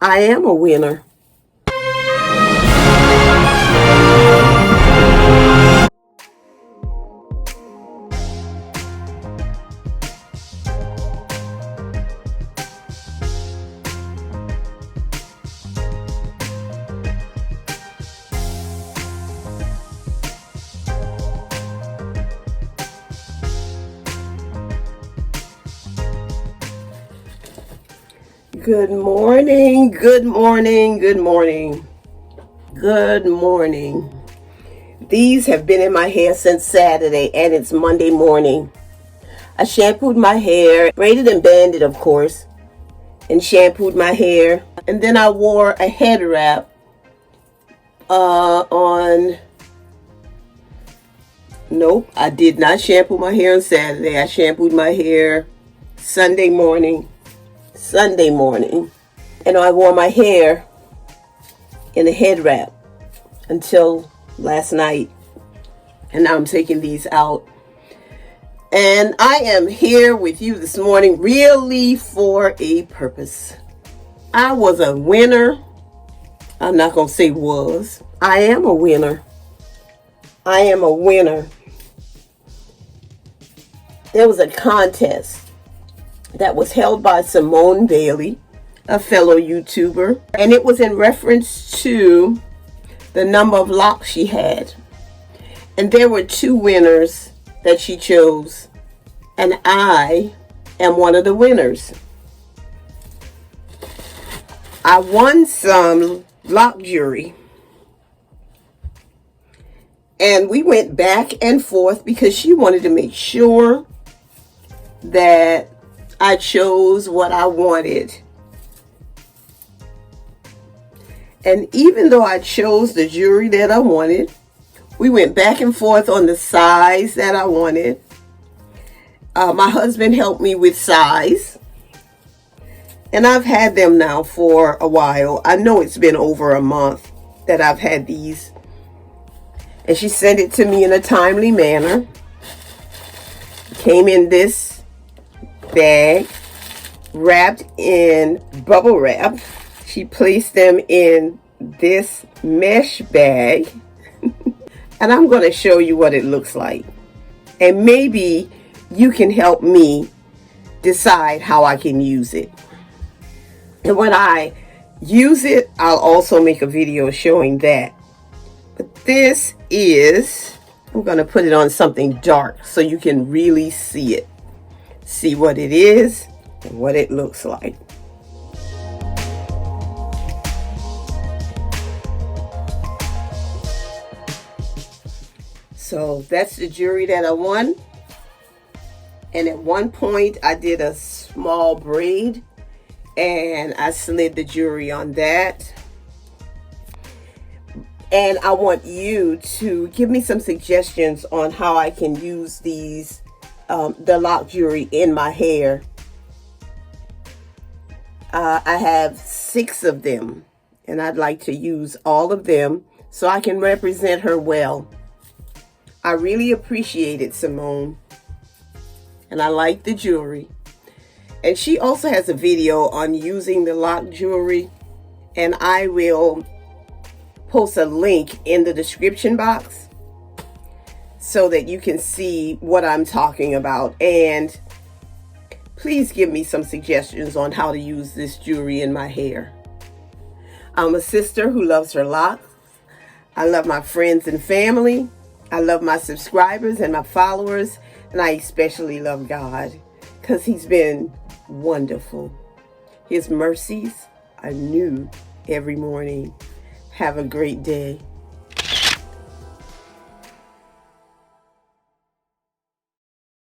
I am a winner. Good morning, good morning, good morning, good morning. These have been in my hair since Saturday and it's Monday morning. I shampooed my hair, braided and banded of course, and shampooed my hair. And then I wore a head wrap Nope, I did not shampoo my hair on Saturday. I shampooed my hair Sunday morning. And I wore my hair in a head wrap until last night. And now I'm taking these out. And I am here with you this morning really for a purpose. I was a winner. I'm not going to say was. I am a winner. I am a winner. There was a contest that was held by Simone Bailey, a fellow YouTuber, and it was in reference to the number of locks she had. And there were 2 winners that she chose, and I am one of the winners. I won some lock jewelry, and we went back and forth because she wanted to make sure that I chose what I wanted. And even though I chose the jewelry that I wanted, we went back and forth on the size that I wanted. My husband helped me with size. And I've had them now for a while. I know it's been over a month that I've had these. And she sent it to me in a timely manner. Came in this bag, wrapped in bubble wrap. She placed them in this mesh bag. And I'm going to show you what it looks like. And maybe you can help me decide how I can use it. And when I use it, I'll also make a video showing that. But this is, I'm going to put it on something dark so you can really see it. See what it is and what it looks like. So that's the jewelry that I won. And at one point I did a small braid and I slid the jewelry on that. And I want you to give me some suggestions on how I can use these the lock jewelry in my hair. I have 6 of them and I'd like to use all of them so I can represent her well. I really appreciate it, Simone. And I like the jewelry. And she also has a video on using the lock jewelry, and I will post a link in the description box so that you can see what I'm talking about. And please give me some suggestions on how to use this jewelry in my hair. I'm a sister who loves her locks. I love my friends and family. I love my subscribers and my followers. And I especially love God because He's been wonderful. His mercies are new every morning. Have a great day.